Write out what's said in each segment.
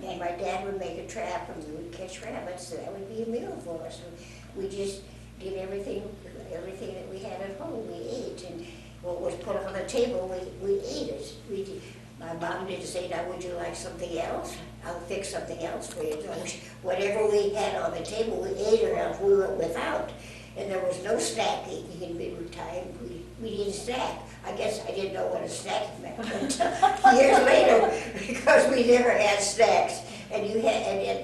and my dad would make a trap and we would catch rabbits, so that would be a meal for us. We just did everything that we had at home, we ate, and what was put on the table, we ate it. My mom didn't say, now would you like something else? I'll fix something else for you. Whatever we had on the table, we ate or else we went without. And there was no snacking in middle time. We didn't snack. I guess I didn't know what a snack meant until years later, because we never had snacks. And you had,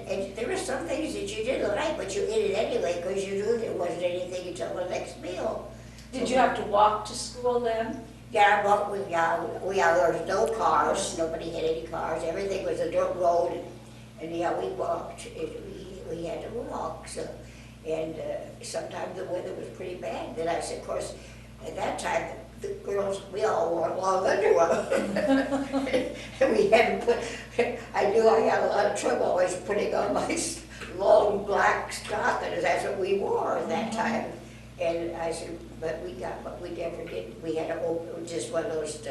and there were some things that you didn't like, but you ate it anyway because you knew there wasn't anything until the next meal. Did you have to walk to school then? Yeah, but there was no cars. Nobody had any cars. Everything was a dirt road, and yeah, we walked. We had to walk. So, and sometimes the weather was pretty bad. Then I said, of course, at that time, the girls, we all wore long underwear. And we had to put, I knew I had a lot of trouble always putting on my long black stockings. That's what we wore at that time. And I said, but we never did. We had to open just one of those,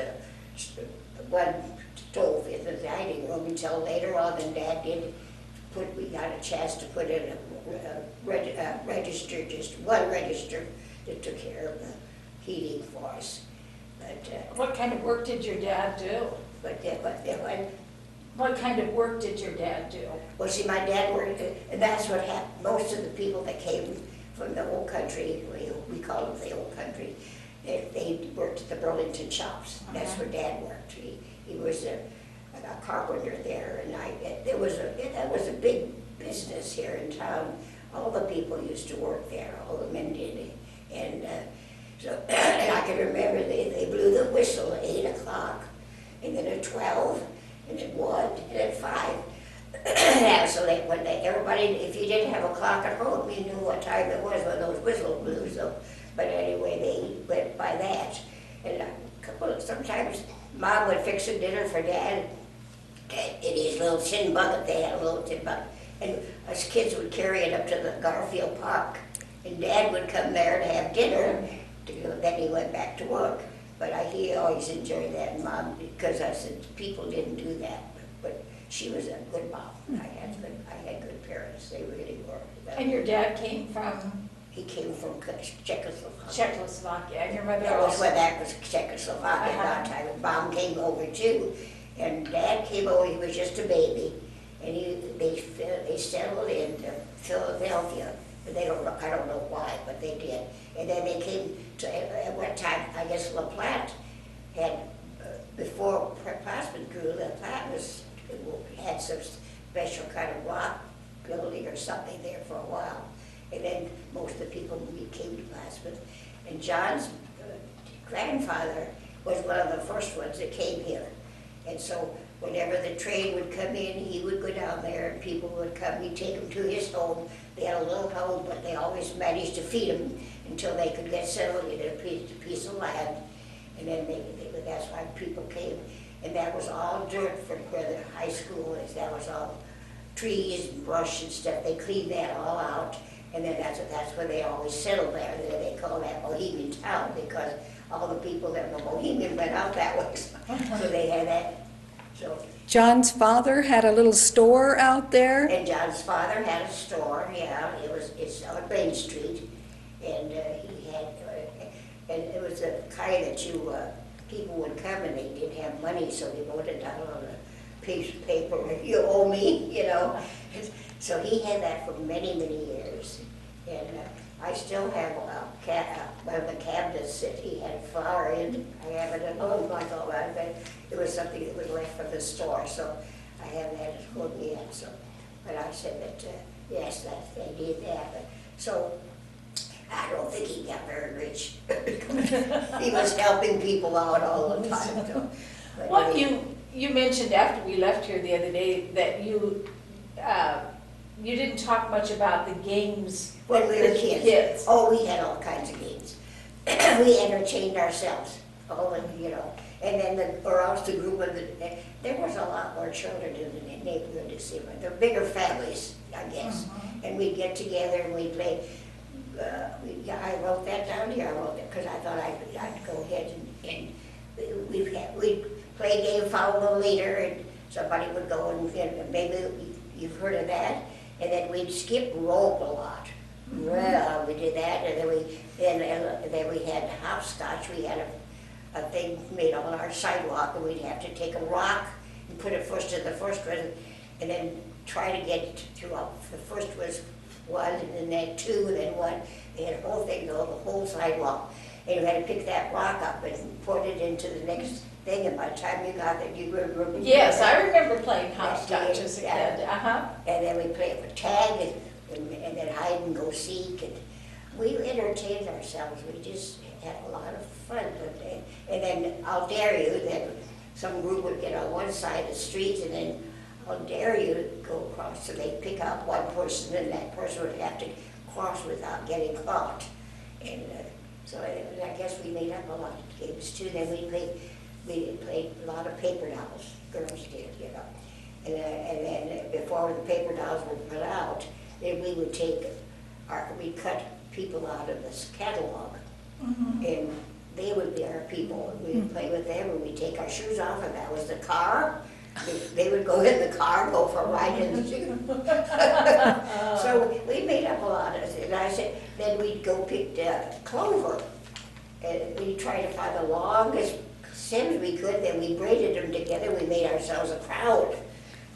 one stove in the dining room until later on, and Dad did we got a chance to put in a register, just one register that took care of the heating for us. But What kind of work did your dad do? What kind of work did your dad do? Well, see, my dad worked, and that's what happened. Most of the people that came from the old country, we call them the old country, they worked at the Burlington shops. That's where Dad worked. He was a carpenter there, and that was a big business here in town. All the people used to work there, all the men did. And so and I can remember they blew the whistle at 8 o'clock, and then at 12, and at 1, and at 5. Yeah, so everybody, if you didn't have a clock at home, you knew what time it was when those whistles blew. So, but anyway, they went by that. And sometimes Mom would fix a dinner for Dad in his little tin bucket. They had a little tin bucket, and us kids would carry it up to the Garfield Park, and Dad would come there to have dinner. Then he went back to work. But he always enjoyed that, and Mom, because I said people didn't do that. But she was a good mom. I had good parents. They really were. And your dad came from? He came from Czechoslovakia. Czechoslovakia. And your mother That was also? when that was Czechoslovakia at that time. Mom came over too, and Dad came over. He was just a baby, and they settled in Philadelphia. But I don't know why, but they did. And then they came to, at one time, I guess La Platte had, before Plattman grew, La Platte had some special kind of rock building or something there for a while. And then most of the people came to Plattman. And John's grandfather was one of the first ones that came here. And so whenever the train would come in, he would go down there and people would come. He'd take them to his home. They had a little home, but they always managed to feed them until they could get settled in a piece of land. And then that's why people came. And that was all dirt from where the high school is. That was all trees and brush and stuff. They cleaned that all out. And then that's where they always settled there. They call that Bohemian town because all the people that were Bohemian went out that way. So they had that. So John's father had a little store out there? And John's father had a store, yeah. It's on Main Street. And he had, and it was the kind that people would come and they didn't have money, so they wrote it down on a piece of paper, you owe me, you know. So he had that for many, many years. And I still have one of the cabinets that he had flour in. I have it at home, like all that, but it was something that was left from the store, so I have that at home yet. So, but I said that, yes, that they did that. But, so I don't think he got very rich. He was helping people out all the time. So, What you mentioned after we left here the other day that you didn't talk much about the games when we were with kids. kids. Oh, we had all kinds of games. We entertained ourselves. Oh, and, you know, and then or else the group of there was a lot more children in the neighborhood to see. They're bigger families, I guess. And we'd get together and we'd play. I wrote that down here. I wrote it because I thought I'd go ahead and we'd play a game, follow the leader, and somebody would go and maybe you've heard of that, and then we'd skip rope a lot. Well, we did that, and then we had hopscotch. We had a thing made on our sidewalk, and we'd have to take a rock and put it first in the first one, and then try to get throughout. The first was one, and then two, and then one. They had a whole thing, the whole sidewalk. And you had to pick that rock up and put it into the next thing, and by the time you got there, you were. Yes, I remember playing hopscotch as a kid, And then we played with tag, and then hide and go seek, and we entertained ourselves. We just had a lot of fun. And then I'll dare you, then some group would get on one side of the street, and then I'll dare you to go across. So they'd pick out one person, and that person would have to cross without getting caught. And so I guess we made up a lot of games too. Then we played a lot of paper dolls, girls did, you know. And then before the paper dolls were put out, then we would we'd cut people out of this catalog, and they would be our people, and we'd play with them, and we'd take our shoes off, and that was the car. They would go in the car, go for a ride in the shoe. So we made up a lot of it, and I said, then we'd go pick clover, and we'd try to find the longest stems we could, then we braided them together, we made ourselves a crowd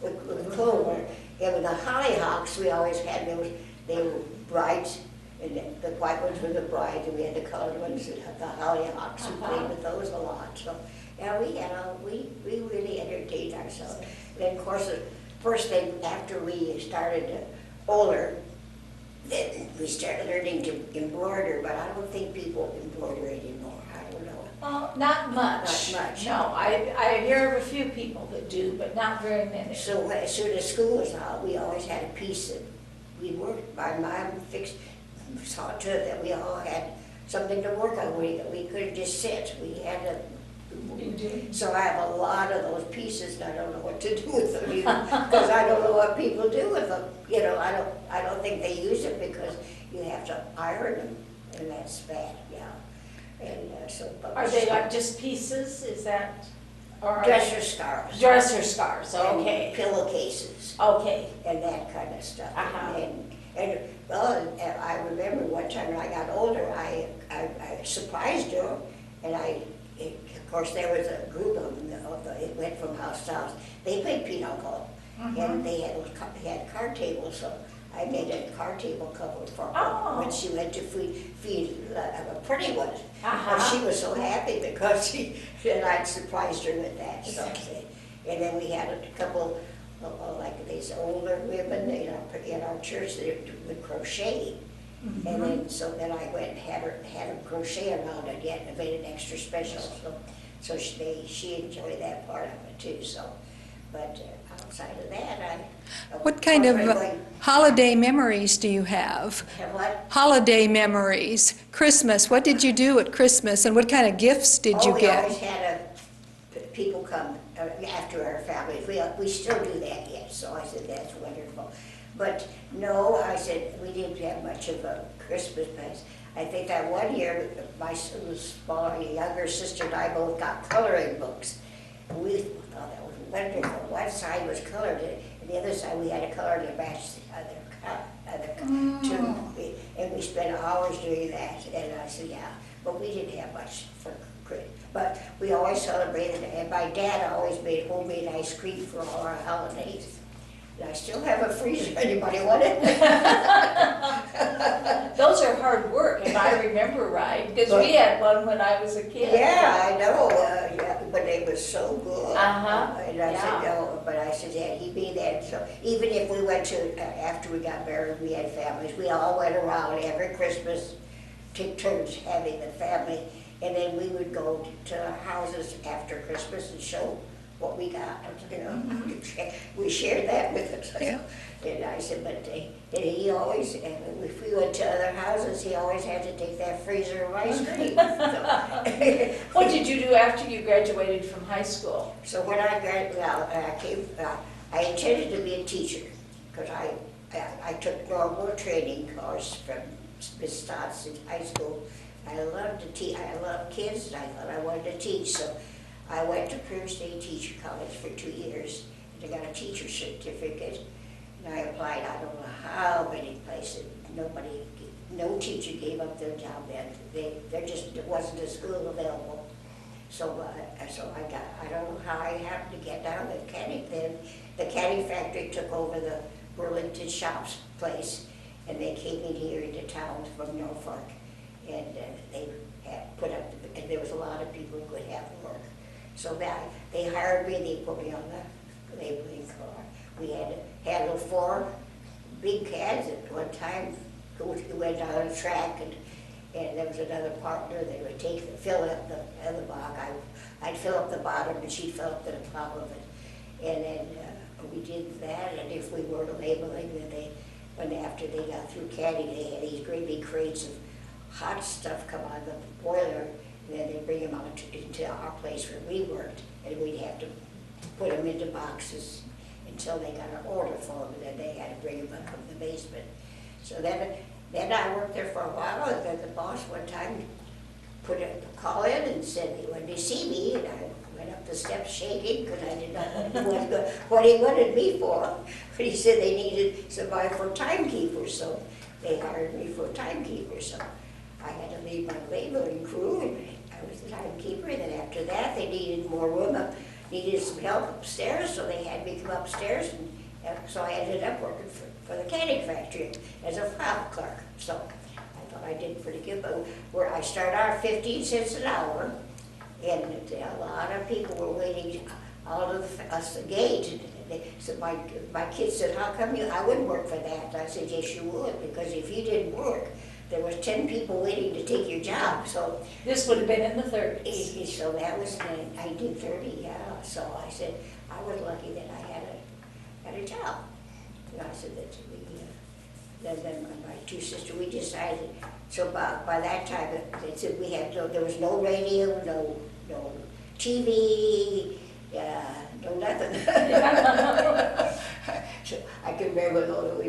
with clover. And with the hollyhocks, we always had those, they were brides, and the white ones were the brides, and we had the colored ones, the hollyhocks, we played with those a lot. So, yeah, we really entertained ourselves. And then, of course, the first thing after we started older, then we started learning to embroider, but I don't think people embroider anymore. I don't know. Well, not much. Not much. No, I hear of a few people that do, but not very many. So as soon as school was out, we always had a piece that we worked. My mom saw to it that we all had something to work on. We couldn't just sit. We had to. You do? So I have a lot of those pieces, and I don't know what to do with them because I don't know what people do with them. You know, I don't think they use it because you have to iron them, and that's bad. Yeah. And Are they like just pieces, is that? Or dresser scarves? Dresser scarves, okay. Pillowcases. Okay. And that kind of stuff. Uh-huh. And I remember one time when I got older, I surprised her, and of course, there was a group of them, it went from house to house. They played pinochle, and they had card tables, so I made a card table cover for her when she went to feed a pretty one. And she was so happy because and I'd surprised her with that. So, and then we had a couple like these older women in our church that would crochet. And then I went and had them crochet around it yet and made it extra special. So she enjoyed that part of it too. So, but outside of that, What kind of holiday memories do you have? What? Holiday memories. Christmas. What did you do at Christmas, and what kind of gifts did you We get? always had people come after our families. We still do that yet. So I said that's wonderful. But no, I said we didn't have much of a Christmas place. I think that one year my smaller, younger sister and I both got coloring books. And we thought that was wonderful. One side was colored, and the other side we had to color to match the other two. And we spent hours doing that. And I said, yeah, but we didn't have much for Christmas. But we always celebrated, and my dad always made homemade ice cream for all our holidays. And I still have a freezer. Anybody want it? Those are hard work, if I remember right, because we had one when I was a kid. Yeah, I know, but they were so good. And I said, Yeah. no, but I said, yeah, he made that. So even if we went to, after we got married, we had families, we all went around every Christmas, took turns having the family, and then we would go to our houses after Christmas and show what we got, you know. We shared that with us. Yeah. And I said, but and he always, and if we went to other houses, he always had to take that freezer of ice cream. What did you do after you graduated from high school? So when I graduated, I intended to be a teacher, because I took normal training course from Miss Stotts in high school. I loved to teach, I love kids, and I thought I wanted to teach, so I went to Prairie State Teacher College for 2 years, they got a teacher certificate, and I applied, I don't know how many places, no teacher gave up their job then. There just wasn't a school available. So I don't know how I happened to get down to canning then. The canning factory took over the Burlington Shops place, and they came in here into town from Norfolk, and they had put up, and there was a lot of people who could have work. So they hired me, they put me on the labeling car. We had to handle 4 big cans at one time, who went down a track, and there was another partner that would fill up the bog. I'd fill up the bottom, and she'd fill up the top of it. And then we did that, and if we were labeling, then after they got through canning, they had these great big crates of hot stuff come on the boiler, and then they'd bring them out into our place where we worked, and we'd have to put them into boxes until they got an order for them, and then they had to bring them up from the basement. So then I worked there for a while, and then the boss one time put a call in and said, when they see me, and I went up the steps shaking because I did not know what he wanted me for. But he said they needed somebody for timekeepers, so they hired me for timekeeper. So I had to leave my labeling crew, and I was the timekeeper. And then after that, they needed more room, needed some help upstairs, so they had me come upstairs, and so I ended up working for the canning factory as a file clerk. So I thought I did pretty good, but where I started out 15 cents an hour, and a lot of people were waiting out of us the gate. So my kids said, how come I wouldn't work for that? I said, yes, you would, because if you didn't work, there was 10 people waiting to take your job. So This would have been in the 30s. So that was in 1930, yeah. So I said, I was lucky that I had a job. And I said that then my 2 sisters, we decided, so by that time, they said there was no radio, no TV, no nothing. So I can remember though,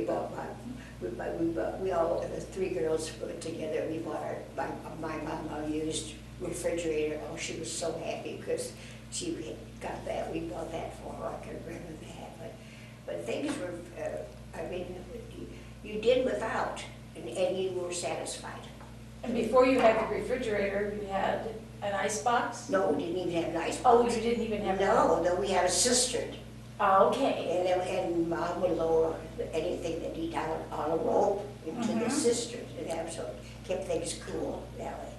we all, the 3 girls put together, we bought my mom used refrigerator. Oh, she was so happy because she got that, we bought that for her, I can remember that. But things were, I mean, you did without, and you were satisfied. And before you had the refrigerator, you had an ice box? No, we didn't even have an ice Oh, box. you didn't even have No, we had a cistern. Oh, okay. And Mom would lower anything that he down on a rope into the cistern, and that so it kept things cool that way.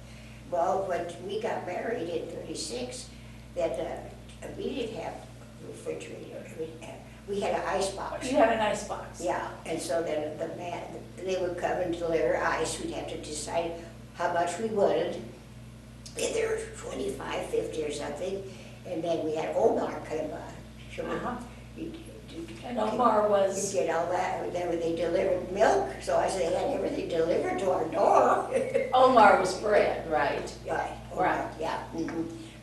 Well, when we got married in '36, that we didn't have a refrigerator. We had an ice box. You had an ice box? Yeah, and so then they would come and deliver ice. We'd have to decide how much we wanted. And there were 25, 50 or something. And then we had Omar come by. So And Omar was? You get all that. And then they delivered milk. So I said they had everything delivered to our door. Omar was bread, right? Yeah, Right. Yeah.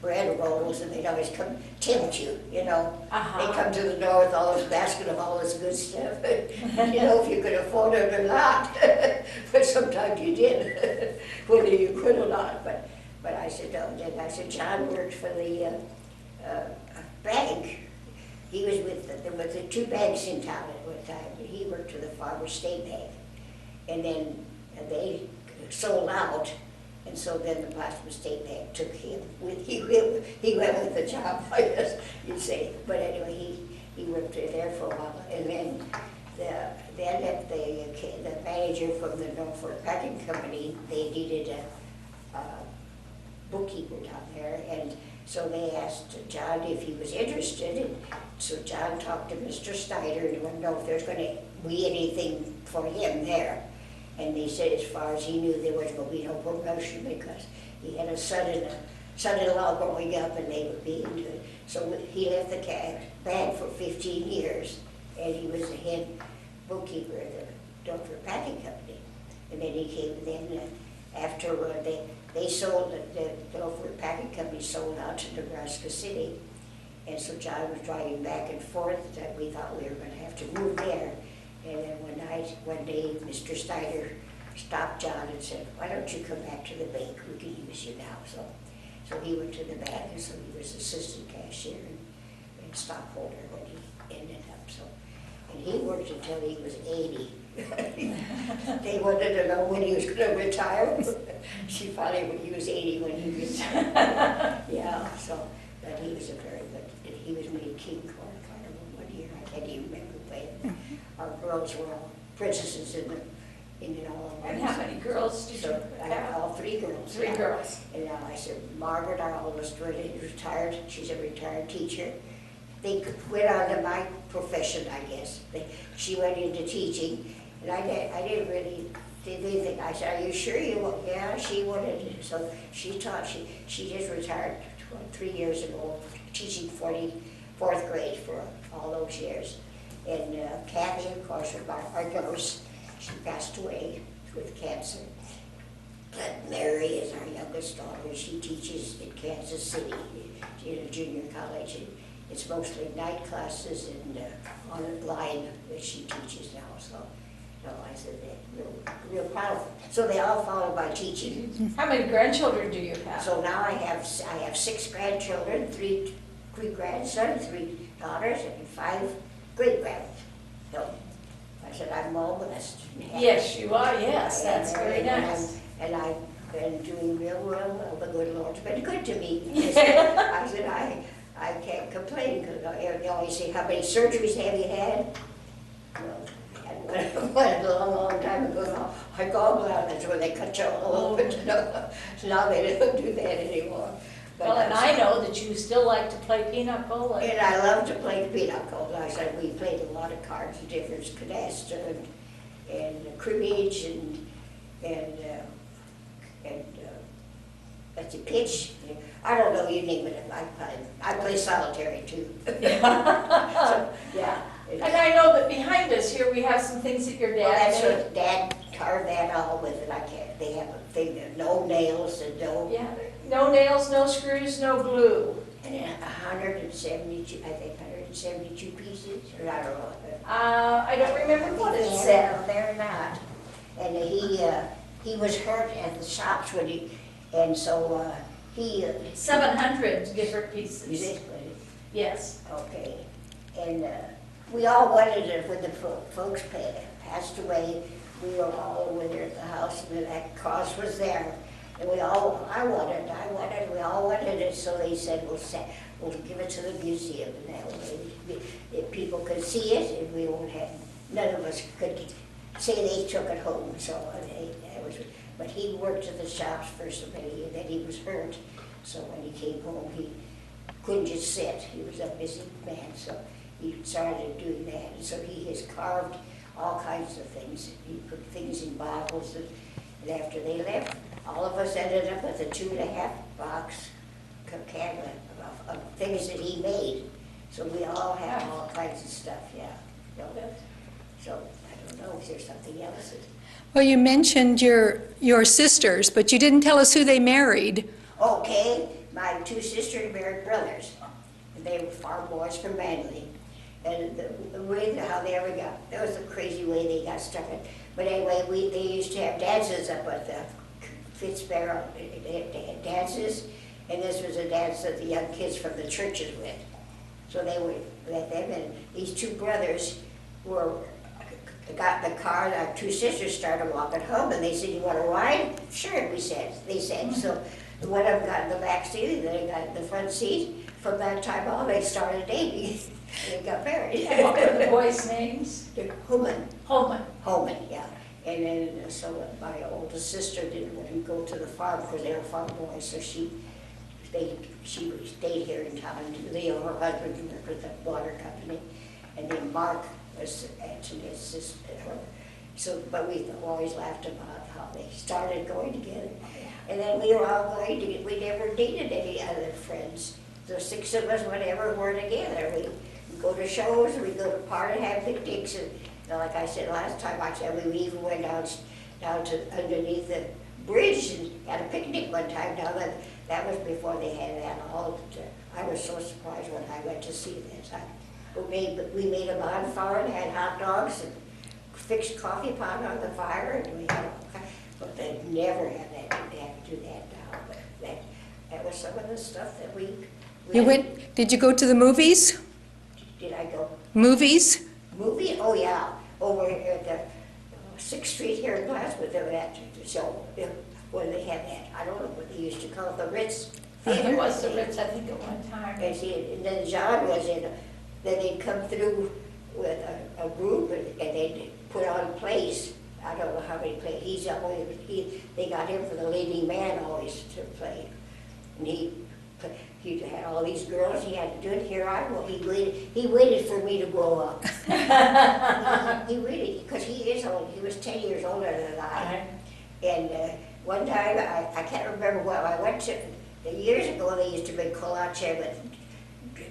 Bread rolls, and they'd always come tempt you, you know. Uh-huh. They come to the door with all this basket of all this good stuff. You know, if you could afford it or not. But sometimes you did, whether you could or not. But I said, no. Then I said, John worked for the bank. He was there was 2 banks in town at one time. He worked for the Farmers State Bank. And then they sold out. And so then the Boston State Bank took him. He went with the job, I guess you'd say. But anyway, he worked there for a while. And then the manager from the Norfolk Packing Company, they needed a bookkeeper down there. And so they asked John if he was interested. And so John talked to Mr. Snyder and wanted to know if there's going to be anything for him there. And they said as far as he knew there was going to be no promotion because he had a son-in-law growing up and they would be into it. So he left the bank for 15 years and he was the head bookkeeper at the Norfolk Packing Company. And then he came, after they sold, the Norfolk Packing Company sold out to Nebraska City. And so John was driving back and forth that we thought we were going to have to move there. And then one day, Mr. Snyder stopped John and said, why don't you come back to the bank? We can use you now. So he went to the bank, and so he was assistant cashier and stockholder when he ended worked until he was 80. They wanted to know when he was gonna retire. She finally, when he was 80, when he retired. Yeah, so, but he was a very good, he was made king court kind of one year, I can't even remember when. Our girls were all princesses in it all. And how many girls did you So I had have? all 3 girls. Three yeah. girls. And now I said, Margaret, our oldest, retired, she's a retired teacher. They went on to my profession, I guess. She went into teaching, and I didn't really, didn't think, I said, are you sure you want? Yeah, she wanted, so she taught, she just retired 3 years ago, teaching 4th grade for all those years. And Kathy, of course, our nurse, she passed away with cancer. But Mary is our youngest daughter. She teaches in Kansas City, in a junior college. And it's mostly night classes and online that she teaches now. So, no, I said that real proud of them. So they all follow my teaching. How many grandchildren do you have? So now I have 6 grandchildren, 3 grandsons, 3 daughters, and 5 great-grandchildren. So I said I'm all blessed. Yes, you are, yes, that's very And nice. And I've been doing real well. The good Lord's been good to me. I said I can't complain, because they always say, how many surgeries have you had? Well, I had one a long time ago. My gallbladder's where they cut you all open. So now they don't do that anymore. But Well, and I know that you still like to play pinochle. And I love to play pinochle. I said we played a lot of cards, different canasta and cribbage and that's a pitch. I don't know, you name it. I play solitary too. So, yeah. And I know that behind us here, we have some things that your Well, dad that's made. what Dad carved that all with it. I can't. They have a thing that no nails and no. Yeah, no nails, no screws, no glue. And then 172, I think 172 pieces, or I don't know. I don't remember what it Yeah, said. they're not. And he was hurt at the shops when and so he. 700 different pieces. Musically, Yes. okay. And we all wanted it when the folks passed away. We were all over there at the house, and that cross was there. And we all, I wanted, we all wanted it, so they said, we'll give it to the museum, and that way, if people could see it, and we won't have, none of us could say they took it home, so that was, but he worked at the shops for somebody, and then he was hurt, so when he came home, he couldn't just sit, he was a busy man, so he started doing that, and so he has carved all kinds of things. He put things in bottles, and after they left, all of us ended up with a 2.5 box catalog of things that he made. So we all have all kinds of stuff, yeah. So I don't know if there's something else. Well, you mentioned your sisters, but you didn't tell us who they married. Okay, my 2 sisters married brothers, and they were farm boys from Manly. And the way how they ever got, that was the crazy way they got stuck in. But anyway, they used to have dances up at the Fitzbarrow, they had dances, and this was a dance that the young kids from the churches went. So they would let them in. These 2 brothers got in the car, and our 2 sisters started walking home, and they said, you want to ride? Sure, they said. So one of them got in the back seat, and they got in the front seat. From that time on, they started dating. They got married. And what were the boys' names? Holman. Holman. Yeah. And then, so my oldest sister didn't want to go to the farm because they were farm boys, so she stayed here in town. Her husband worked with the water company, and then Mark was Anthony's sister. So, but we always laughed about how they started going together. And then we were all going to, we never dated any other friends. The 6 of us, whenever we're together, we go to shows, we go to parties, have picnics, and like I said last time, we even went down to underneath the bridge and had a picnic one time down there. That was before they had that all. I was so surprised when I went to see this. We made a bonfire and had hot dogs and fixed coffee pot on the fire, and we had but they never had that. They had to do that now. But that was some of the stuff that Did you go to the movies? Did I go? Movies? Movie? Oh, yeah, over at the 6th Street here in Plattsburgh, they were at the show, where they had that, I don't know what they used to call it, the Ritz Theater. It was the Ritz, I think, at one time. And then John was in, then they'd come through with a group and they'd put on plays. I don't know how many plays, they got him for the leading man always to play. And he had all these girls, he had to do it, here I go, he waited for me to grow up. He really, because he is old, he was 10 years older than I. And one time, I can't remember what, I went to, years ago, they used to make kolache with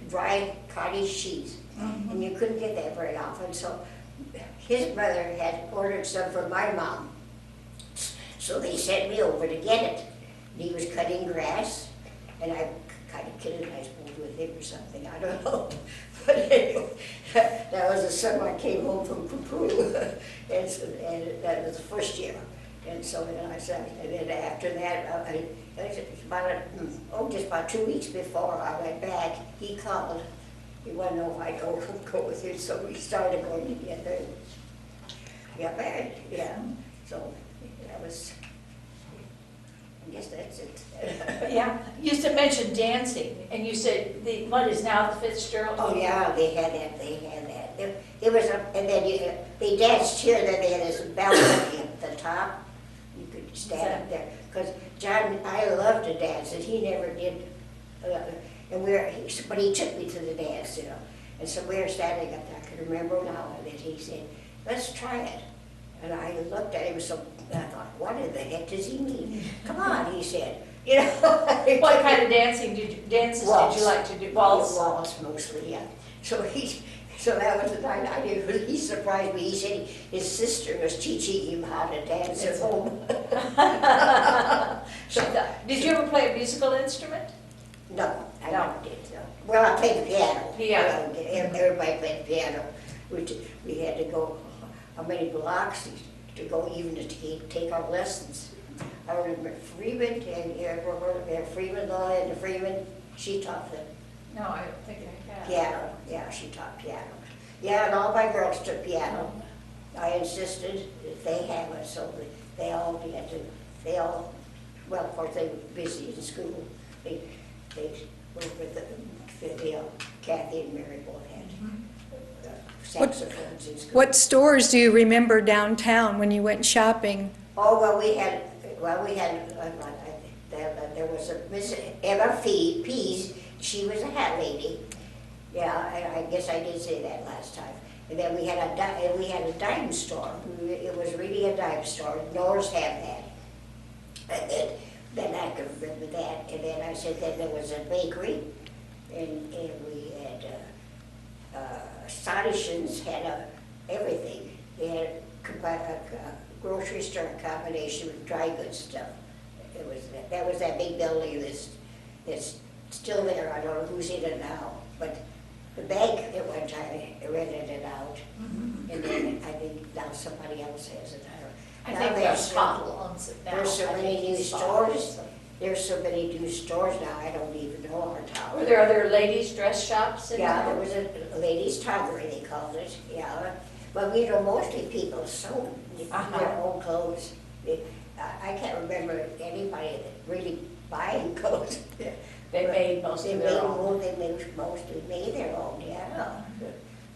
dry cottage cheese. And you couldn't get that very often, so his mother had ordered some for my mom. So they sent me over to get it. And he was cutting grass, and I kind of kidded, I suppose, with him or something, I don't know. But anyway, that was the summer I came home from Peru, and that was the first year. And so then I said, and then after that, just about 2 weeks before I went back, he called. He wanted to know if I'd go with him, so we started going together. Got married, yeah. So that was, I guess that's it. Yeah, you said mentioned dancing, and you said what is now the Fitzgerald? Oh, yeah, they had that. It was, and then they danced here, then they had this balcony at the top. You could stand up there. Because John, I loved to dance, and he never did. But he took me to the dance, you know. And so we were standing up there, I can remember now, and then he said, let's try it. And I looked at him, so I thought, what in the heck does he mean? Come on, he said. You know. What kind of dances did you like to do? Waltz? Waltz mostly, yeah. So that was the time I did. He surprised me. He said his sister was teaching him how to dance at home. Did you ever play a musical instrument? No, I never did. No. Well, I played the piano. Piano. Everybody played the piano. We had to go how many blocks to go even to take our lessons. I remember Freeman, and you ever heard of Freeman, Lola Freeman? She taught them. No, I don't think I have. Piano, yeah, she taught piano. Yeah, and all my girls took piano. I insisted that they have it, so that they all had to, well, of course, they were busy in school. They worked with Kathy and Mary both had saxophones in school. What stores do you remember downtown when you went shopping? Oh, there was a Miss Emma Pease. She was a hat lady. Yeah, I guess I did say that last time. And then we had a dime store. It was really a dime store. Noah's had that. And then I could remember that. And then I said that there was a bakery, and we had Astonishins had everything. They had a grocery store combination with dry goods stuff. That was that big building that's still there. I don't know who's in it now, but the bank at one time rented it out, and then I think now somebody else has it. I think there's owns it now. There's so many new stores. There's so many new stores now. I don't even know our town. Were there other ladies' dress shops in Yeah, town? there was a ladies' toggery, they called it. Yeah, but we know mostly people sewed their own clothes. I can't remember anybody that really buying clothes. They made most of their own. They mostly made their own, yeah.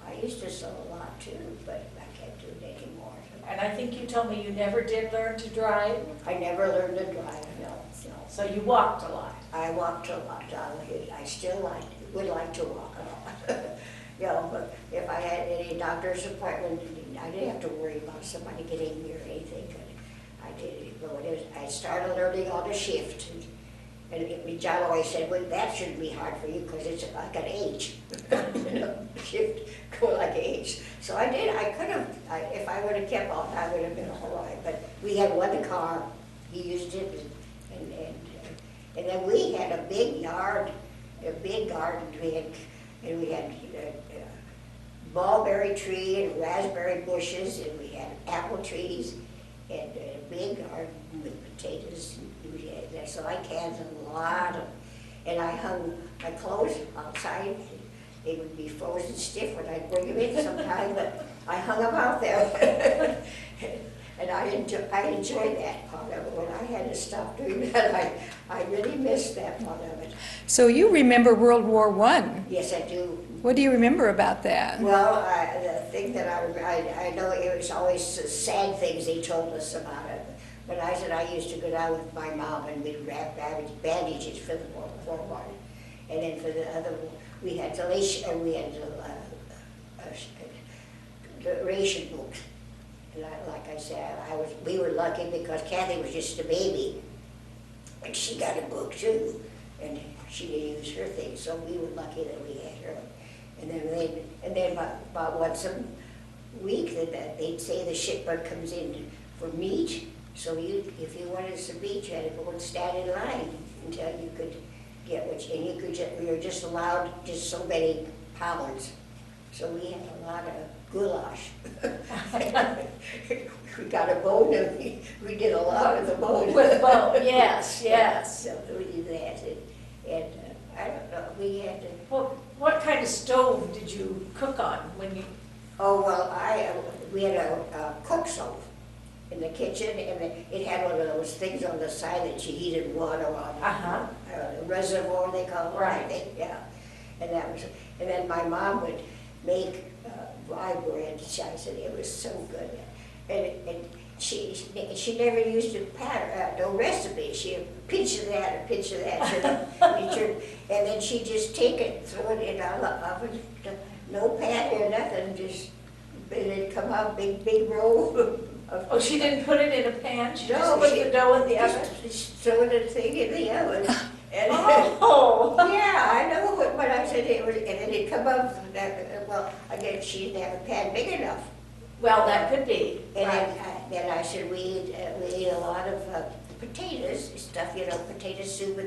I used to sew a lot too, but I can't do it anymore. And I think you told me you never did learn to drive? I never learned to drive, no. So you walked a lot? I walked a lot. I still would like to walk a lot. You know, but if I had any doctor's appointment, I didn't have to worry about somebody getting me or anything. I started early on a shift. And John always said, well, that shouldn't be hard for you because it's like an age. You know, shift go like an age. So I did. I could have, if I would have kept on, I would have been all right. But we had one car. He used it, and then we had a big yard, a big garden. We had mulberry tree and raspberry bushes, and we had apple trees, and a big garden with potatoes. So I canned a lot of, and I hung my clothes outside they would be frozen stiff when I'd bring them in sometime, but I hung them out there. And I enjoyed that part of it. When I had to stop doing that, I really missed that part of it. So you remember World War I. Yes, I do. What do you remember about that? Well, the thing that I know it was always sad things they told us about it. But I said I used to go down with my mom and we'd wrap bandages for the World War I. And then for the other, we had the ration books. And like I said, we were lucky because Kathy was just a baby. And she got a book too. And she didn't use her things, so we were lucky that we had her. And then about once a week, they'd say the shipment comes in for meat. So if you wanted some meat, you had to go and stand in line until you could get what you, and you could we were just allowed just so many pounds. So we had a lot of goulash. We got a bone and we did a lot of the bone. With bone, yes, yes. So we did that, and I don't know, we had to. Well, what kind of stove did you cook on when you? Oh, well, we had a cook stove in the kitchen, and it had one of those things on the side that you heated water on. Uh-huh. A reservoir, they call it. Right. I think, yeah. And then my mom would make rye bread. I said it was so good. And she never used no recipe. She a pinch of that, a pinch of that. And then she just take it, throw it in the oven, no pan or nothing, just it'd come out big roll. Oh, she didn't put it in a pan? She No, just put the dough in the oven? Just throw the thing in the oven. And Oh! yeah, I know, but I said it was, and then it'd come up, well, again, she didn't have a pan big enough. Well, that could be. And Right. then I said, we ate a lot of potatoes, stuff, potato soup and